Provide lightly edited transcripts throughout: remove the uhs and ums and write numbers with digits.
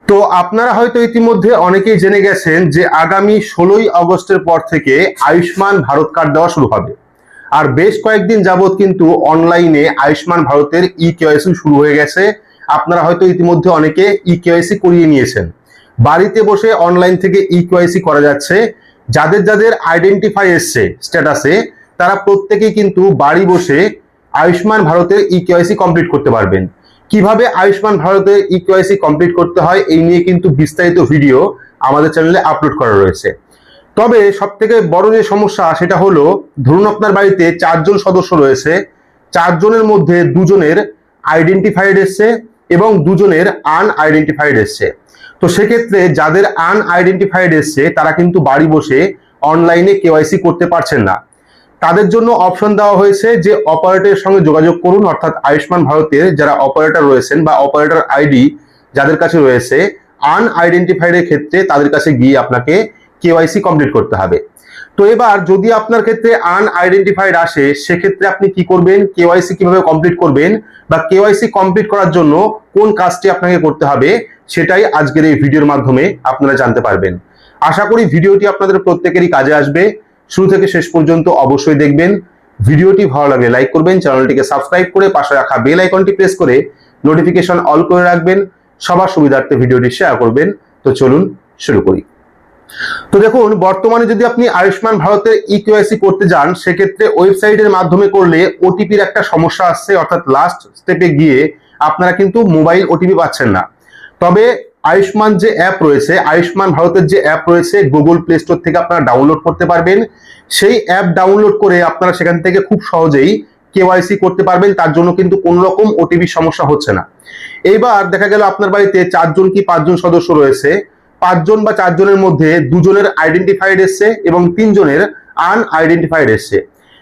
তো আপনারা হয়তো ইতিমধ্যে অনেকেই জেনে গেছেন যে আগামী 16ই আগস্টের পর থেকে আয়ুষ্মান ভারত কার্ড দেওয়া শুরু হবে। আর বেশ কয়েকদিন যাবত কিন্তু অনলাইনে আয়ুষ্মান ভারতের কেওয়াইসি শুরু হয়ে গেছে। আপনারা হয়তো ইতিমধ্যে অনেকে কেওয়াইসি করিয়ে নিয়েছেন। বাড়িতে বসে অনলাইন থেকে কেওয়াইসি করা যাচ্ছে। যাদের যাদের আইডেন্টিফাই এসছে স্ট্যাটাসে, তারা প্রত্যেকেই কিন্তু বাড়ি বসে আয়ুষ্মান ভারতের কেওয়াইসি কমপ্লিট করতে পারবেন। কিভাবে আয়ুষ্মান ভারতের কেওয়াইসি কমপ্লিট করতে হয় এই নিয়ে কিন্তু বিস্তারিত ভিডিও আমাদের চ্যানেলে আপলোড করা রয়েছে। তবে সব থেকে বড় যে সমস্যা সেটা হলো, ধরুন আপনার বাড়িতে 4জন সদস্য রয়েছে, 4জনের মধ্যে 2জনের আইডেন্টিফাইড এসছে এবং 2জনের আনআইডেন্টিফাইড এসছে। তো সেক্ষেত্রে যাদের আনআইডেন্টিফাইড এসছে তারা কিন্তু বাড়ি বসে অনলাইনে কেওয়াইসি করতে পারছেন না। তাদের জন্য অপশন দেওয়া হয়েছে যে অপারেটরের সঙ্গে যোগাযোগ করুন, অর্থাৎ আয়ুষ্মান ভারতের যারা অপারেটর রয়েছেন বা অপারেটর আইডি যাদের কাছে রয়েছে আনআইডেন্টিফাইড এর ক্ষেত্রে তাদের কাছে গিয়ে আপনাকে কেওয়াইসি কমপ্লিট করতে হবে। তো এবার যদি আপনার ক্ষেত্রে আনআইডেন্টিফাইড আসে, সেক্ষেত্রে আপনি কি করবেন, কেওয়াইসি কিভাবে কমপ্লিট করবেন বা কেওয়াইসি কমপ্লিট করার জন্য কোন কাজটি আপনাকে করতে হবে, সেটাই আজকের এই ভিডিওর মাধ্যমে আপনারা জানতে পারবেন। আশা করি ভিডিওটি আপনাদের প্রত্যেকেরই কাজে আসবে। শুরু থেকে শেষ পর্যন্ত অবশ্যই দেখবেন। ভিডিওটি ভালো লাগলে লাইক করবেন, চ্যানেলটিকে সাবস্ক্রাইব করে পাশে রাখা বেল আইকনটি প্রেস করে নোটিফিকেশন অল করে রাখবেন। সবার সুবিধার্থে ভিডিওটি শেয়ার করবেন। তো চলুন শুরু করি। তো দেখুন, বর্তমানে যদি আপনি আয়ুষ্মান ভারতের কেওয়াইসি করতে যান, সেক্ষেত্রে ওয়েবসাইটের মাধ্যমে করলে ওটিপির একটা সমস্যা আসছে, অর্থাৎ লাস্ট স্টেপে গিয়ে আপনারা কিন্তু মোবাইল ওটিপি পাচ্ছেন না। তবে আয়ুষ্মান যে অ্যাপ রয়েছে, আয়ুষ্মান ভারতের যে অ্যাপ রয়েছে, গুগল প্লে স্টোর থেকে আপনারা ডাউনলোড করতে পারবেন। সেই অ্যাপ ডাউনলোড করে আপনারা সেখান থেকে খুব সহজেই কেওয়াইসি করতে পারবেন। তার জন্য কিন্তু কোনো রকম ওটিপি সমস্যা হচ্ছে না। এইবার দেখা গেল আপনার বাড়িতে 4জন কি 5জন সদস্য রয়েছে, 5জন বা 4জনের মধ্যে 2জনের আইডেন্টিফাইড এসছে এবং 3জনের আনআইডেন্টিফাইড এসছে।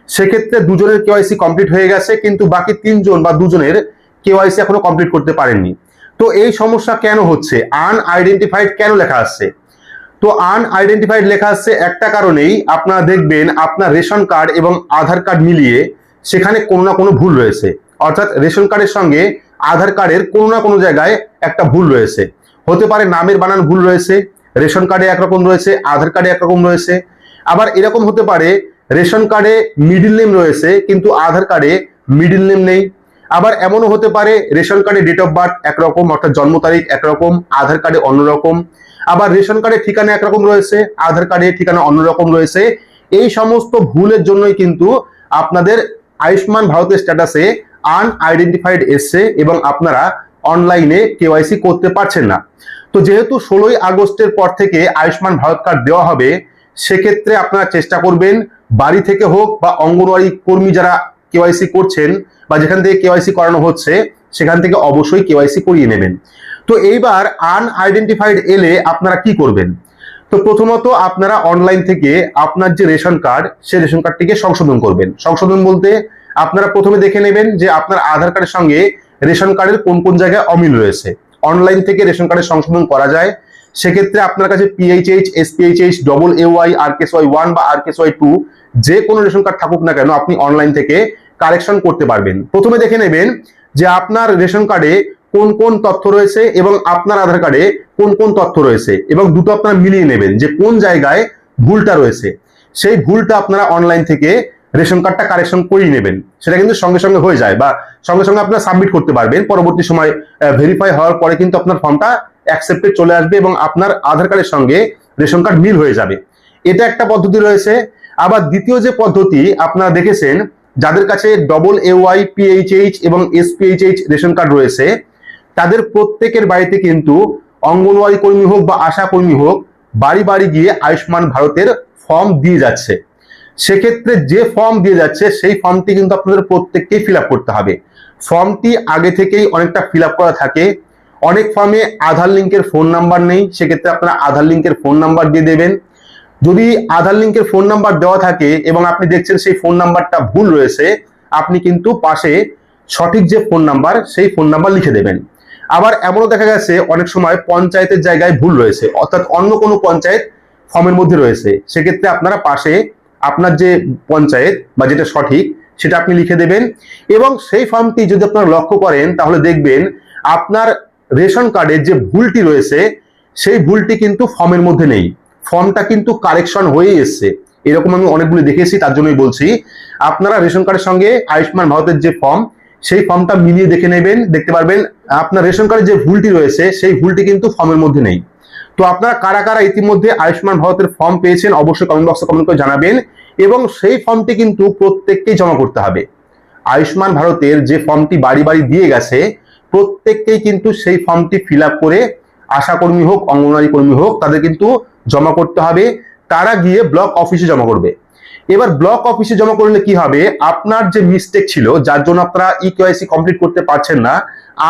সেক্ষেত্রে 2জনের কেওয়াইসি কমপ্লিট হয়ে গেছে, কিন্তু বাকি 3জন বা 2জনের কেওয়াইসি এখনো কমপ্লিট করতে পারেননি। তো এই সমস্যা কেন হচ্ছে, আনআইডেন্টিফাইড কেন লেখা আসছে? তো আনআইডেন্টিফাইড লেখা আসছে একটা কারণেই, আপনারা দেখবেন আপনার রেশন কার্ড এবং আধার কার্ড মিলিয়ে সেখানে কোনো না কোনো ভুল রয়েছে। অর্থাৎ রেশন কার্ডের সঙ্গে আধার কার্ডের কোনো না কোনো জায়গায় একটা ভুল রয়েছে। হতে পারে নামের বানান ভুল রয়েছে, রেশন কার্ডে একরকম রয়েছে, আধার কার্ডে একরকম রয়েছে। আবার এরকম হতে পারে রেশন কার্ডে মিডিল নেম রয়েছে কিন্তু আধার কার্ডে মিডিল নেম নেই। আবার এমনও হতে পারে রেশন কার্ডে ডেট অফ বার্থ একরকম, অর্থাৎ জন্ম তারিখ একরকম, আধার কার্ডে অন্যরকম। আবার রেশন কার্ডে ঠিকানা একরকম রয়েছে, আধার কার্ডে ঠিকানা অন্যরকম রয়েছে। এই সমস্ত ভুলের জন্যই কিন্তু আপনাদের আয়ুষ্মান ভারতের স্ট্যাটাসে আনআইডেন্টিফাইড এসছে এবং আপনারা অনলাইনে কেওয়াইসি করতে পারছেন না। তো যেহেতু 16ই আগস্টের পর থেকে আয়ুষ্মান ভারত কার্ড দেওয়া হবে, সেক্ষেত্রে আপনারা চেষ্টা করবেন বাড়ি থেকে হোক বা অঙ্গনওয়াড়ি কর্মী যারা কেওয়াইসি করছেন বা যেখান থেকে কেওয়াইসি করানো হচ্ছে সেখান থেকে অবশ্যই কেওয়াইসি করিয়ে নেবেন। তো এইবার আনআইডেন্টিফাইড এলে আপনারা কি করবেন? তো প্রথমত আপনারা অনলাইন থেকে আপনার যে রেশন কার্ড, সেই রেশন কার্ডটিকে সংশোধন করবেন। সংশোধন বলতে আপনারা প্রথমে দেখে নেবেন যে আপনার আধার কার্ডের সঙ্গে রেশন কার্ডের কোন কোন জায়গায় অমিল রয়েছে। অনলাইন থেকে রেশন কার্ডের সংশোধন করা যায়। সেক্ষেত্রে আপনার কাছে পিএইচএইচ, এসপিএইচএইচ, AAY, RKSY1 বা RKSY2 যে কোনো রেশন কার্ড থাকুক না কেন, আপনি অনলাইন থেকে কারেকশন করতে পারবেন। প্রথমে দেখে নেবেন যে আপনার রেশন কার্ডে কোন কোন তথ্য রয়েছে এবং আপনার আধার কার্ডে কোন কোন তথ্য রয়েছে, এবং দুটো আপনারা মিলিয়ে নেবেন যে কোন জায়গায় ভুলটা রয়েছে। সেই ভুলটা আপনারা অনলাইন থেকে রেশন কার্ডটা কারেকশন করিয়ে নেবেন। সেটা কিন্তু সঙ্গে সঙ্গে হয়ে যায় বা সঙ্গে সঙ্গে আপনারা সাবমিট করতে পারবেন। পরবর্তী সময় ভেরিফাই হওয়ার পরে কিন্তু আপনার ফর্মটা অ্যাকসেপ্টেড চলে আসবে এবং আপনার আধার কার্ডের সঙ্গে রেশন কার্ড মিল হয়ে যাবে। এটা একটা পদ্ধতি রয়েছে। আবার দ্বিতীয় যে পদ্ধতি আপনারা দেখেছেন, যাদের কাছে AAY, PHH এবং SPHH রেশন কার্ড রয়েছে, তাদের প্রত্যেকের বাড়িতে কিন্তু অঙ্গনওয়াড়ি কর্মী হোক বা আশা কর্মী হোক বাড়ি বাড়ি গিয়ে আয়ুষ্মান ভারতের ফর্ম দিয়ে যাচ্ছে। সেক্ষেত্রে যে ফর্ম দিয়ে যাচ্ছে সেই ফর্মটি কিন্তু আপনাদের প্রত্যেককেই ফিল আপ করতে হবে। ফর্মটি আগে থেকেই অনেকটা ফিল আপ করা থাকে। অনেক ফর্মে আধার লিঙ্কের ফোন নাম্বার নেই, সেক্ষেত্রে আপনারা আধার লিঙ্কের ফোন নাম্বার দিয়ে দেবেন। যদি আধার লিঙ্কের ফোন নাম্বার দেওয়া থাকে এবং আপনি দেখছেন সেই ফোন নাম্বারটা ভুল রয়েছে, আপনি কিন্তু পাশে সঠিক যে ফোন নাম্বার সেই ফোন নাম্বার লিখে দেবেন। আবার এমনও দেখা গেছে অনেক সময় পঞ্চায়েতের জায়গায় ভুল রয়েছে, অর্থাৎ অন্য কোনো পঞ্চায়েত ফর্মের মধ্যে রয়েছে। সেক্ষেত্রে আপনারা পাশে আপনার যে পঞ্চায়েত বা যেটা সঠিক সেটা আপনি লিখে দেবেন। এবং সেই ফর্মটি যদি আপনারা লক্ষ্য করেন তাহলে দেখবেন আপনার রেশন কার্ডের যে ভুলটি রয়েছে সেই ভুলটি কিন্তু ফর্মের মধ্যে নেই, ফর্মটা কিন্তু কারেকশন হয়ে এসছে। এরকম আমি অনেকগুলো দেখেছি, তার জন্যই বলছি আপনারা রেশন কার্ডের সঙ্গে আয়ুষ্মান ভারতের যে ফর্ম সেই ফর্মটা মিলিয়ে দেখে নেবেন, দেখতে পারবেন আপনার রেশন কার্ডের যে ভুলটি রয়েছে সেই ভুলটি কিন্তু ফর্মের মধ্যে নেই। তো আপনারা কারা কারা ইতিমধ্যে আয়ুষ্মান ভারতের ফর্ম পেয়েছেন অবশ্যই কমেন্ট বক্সে কমেন্ট করে জানাবেন, এবং সেই ফর্মটি কিন্তু প্রত্যেককেই জমা করতে হবে। আয়ুষ্মান ভারতের যে ফর্মটি বাড়ি বাড়ি দিয়ে গেছে প্রত্যেককেই কিন্তু সেই ফর্মটি ফিল আপ করে আশাকর্মী হোক অঙ্গনওয়াড়ি কর্মী হোক তাদের কিন্তু জমা করতে হবে। তারা গিয়ে ব্লক অফিসে জমা করবে। এবার ব্লক অফিসে জমা করলে কি হবে, আপনার যে মিস্টেক ছিল যার জন্য আপনারা ইকেওয়াইসি কমপ্লিট করতে পারছেন না,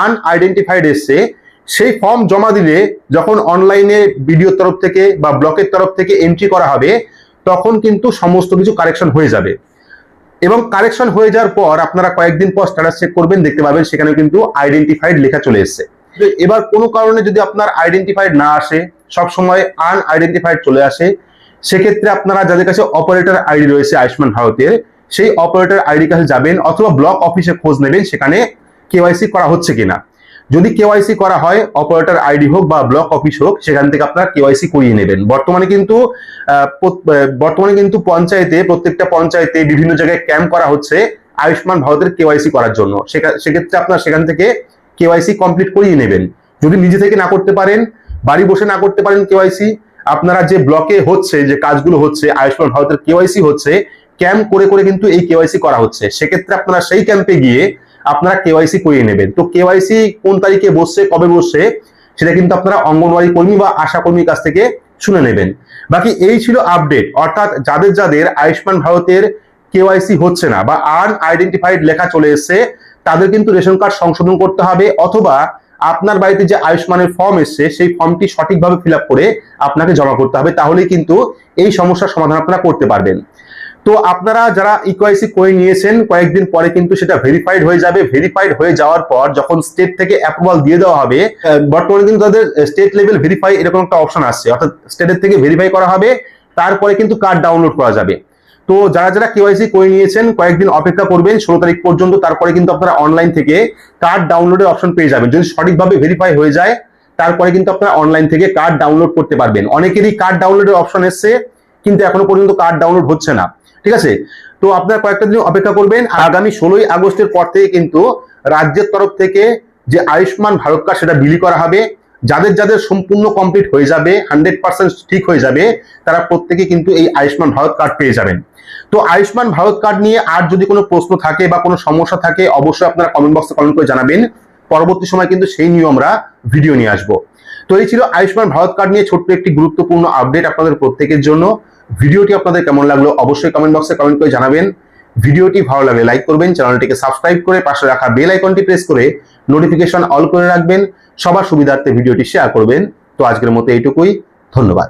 আনআইডেন্টিফাইড এসছে, সেই ফর্ম জমা দিলে যখন অনলাইনে বিডিওর তরফ থেকে বা ব্লকের তরফ থেকে এন্ট্রি করা হবে তখন কিন্তু সমস্ত কিছু কারেকশন হয়ে যাবে। এবং কারেকশন হয়ে যাওয়ার পর আপনারা কয়েকদিন পর স্ট্যাটাস চেক করবেন, দেখতে পাবেন সেখানে কিন্তু আইডেন্টিফাইড লেখা চলে এসেছে। এবার কোনো কারণে যদি আপনার আইডেন্টিফাইড না আসে, সবসময় আনআইডেন্টিফাইড চলে আসে, সেক্ষেত্রে আপনারা যাদের কাছে অপারেটর আইডি রয়েছে আয়ুষ্মান ভারতের সেই অপারেটর আইডি কাছে যাবেন অথবা ব্লক অফিসে খোঁজ নেবেন সেখানে কেওয়াইসি করা হচ্ছে কিনা। যদি কেওয়াইসি করা হয় অপারেটর আইডি হোক বা ব্লক অফিস হোক সেখান থেকে আপনারা কেওয়াইসি করিয়ে নেবেন। বর্তমানে কিন্তু পঞ্চায়েতে, প্রত্যেকটা পঞ্চায়েতে বিভিন্ন জায়গায় ক্যাম্প করা হচ্ছে আয়ুষ্মান ভারতের কেওয়াইসি করার জন্য। সেক্ষেত্রে আপনারা সেখান থেকে কেওয়াইসি কমপ্লিট করিয়ে নেবেন। যদি নিজে থেকে না করতে পারেন, বাড়ি বসে না করতে পারেন কেওয়াইসি, আপনারা যে ব্লকে হচ্ছে যে কাজগুলো হচ্ছে আয়ুষ্মান ভারতের কেওয়াইসি হচ্ছে, ক্যাম্প করে করে কিন্তু এই কেওয়াইসি করা হচ্ছে, সেক্ষেত্রে আপনারা সেই ক্যাম্পে গিয়ে আপনারা কেওয়াইসি করিয়ে নেবেন। তো কেওয়াইসি কোন তারিখে বসছে, কবে বসছে সেটা কিন্তু আপনারা অঙ্গনওয়াড়ি কর্মী বা আশা কর্মীর কাছ থেকে শুনে নেবেন। বাকি এই ছিল আপডেট, অর্থাৎ যাদের যাদের আয়ুষ্মান ভারতের কেওয়াইসি হচ্ছে না বা আনআইডেন্টিফাইড লেখা চলে এসছে তাদের কিন্তু রেশন কার্ড সংশোধন করতে হবে, অথবা আপনার বাড়িতে যে আয়ুষ্মানের ফর্ম এসছে সেই ফর্মটি সঠিকভাবে ফিল আপ করে আপনাকে জমা করতে হবে, তাহলেই কিন্তু এই সমস্যার সমাধান আপনারা করতে পারবেন। তো আপনারা যারা ইকেওয়াইসি করে নিয়েছেন কয়েকদিন পরে কিন্তু সেটা ভেরিফাইড হয়ে যাবে। ভেরিফাইড হয়ে যাওয়ার পর যখন স্টেট থেকে অ্যাপ্রুভাল দিয়ে দেওয়া হবে, বর্তমানে কিন্তু তাদের স্টেট লেভেল ভেরিফাই এরকম একটা অপশন আসছে, অর্থাৎ স্টেটের থেকে ভেরিফাই করা হবে, তারপরে কিন্তু কার্ড ডাউনলোড করা যাবে। তো যারা যারা কেওয়াইসি করে নিয়েছেন কয়েকদিন অপেক্ষা করবেন 16 তারিখ পর্যন্ত, তারপরে কিন্তু আপনারা অনলাইন থেকে কার্ড ডাউনলোডের অপশন পেয়ে যাবেন। যদি সঠিকভাবে ভেরিফাই হয়ে যায় তারপরে কিন্তু আপনারা অনলাইন থেকে কার্ড ডাউনলোড করতে পারবেন। অনেকেরই কার্ড ডাউনলোডের অপশন এসছে কিন্তু এখনো পর্যন্ত কার্ড ডাউনলোড হচ্ছে না, ঠিক আছে। তো আপনারা কয়েকটা দিন অপেক্ষা করবেন। আগামী 16ই আগস্টের পর থেকে কিন্তু রাজ্যের তরফ থেকে যে আয়ুষ্মান ভারত কার্ড সেটা বিলি করা হবে। যাদের যাদের সম্পূর্ণ কমপ্লিট হয়ে যাবে, 100% ঠিক হয়ে যাবে, তারা প্রত্যেকে কিন্তু এই আয়ুষ্মান ভারত কার্ড পেয়ে যাবেন। তো আয়ুষ্মান ভারত কার্ড নিয়ে আর যদি কোনো প্রশ্ন থাকে বা কোনো সমস্যা থাকে অবশ্যই আপনারা কমেন্ট বক্সে কমেন্ট করে জানাবেন। পরবর্তী সময় কিন্তু সেই নিয়ে আমরা ভিডিও নিয়ে আসবো। তো এই ছিল আয়ুষ্মান ভারত কার্ড নিয়ে ছোট্ট একটি গুরুত্বপূর্ণ আপডেট আপনাদের প্রত্যেকের জন্য। ভিডিওটি আপনাদের কেমন লাগলো অবশ্যই কমেন্ট বক্সে কমেন্ট করে জানাবেন। ভিডিওটি ভালো লাগলে লাইক করবেন, চ্যানেলটিকে সাবস্ক্রাইব করে পাশে রাখা বেল আইকনটি প্রেস করে নোটিফিকেশন অল করে রাখবেন। সবার সুবিধার্থে ভিডিওটি শেয়ার করবেন। তো আজকের মতো এইটুকুই, ধন্যবাদ।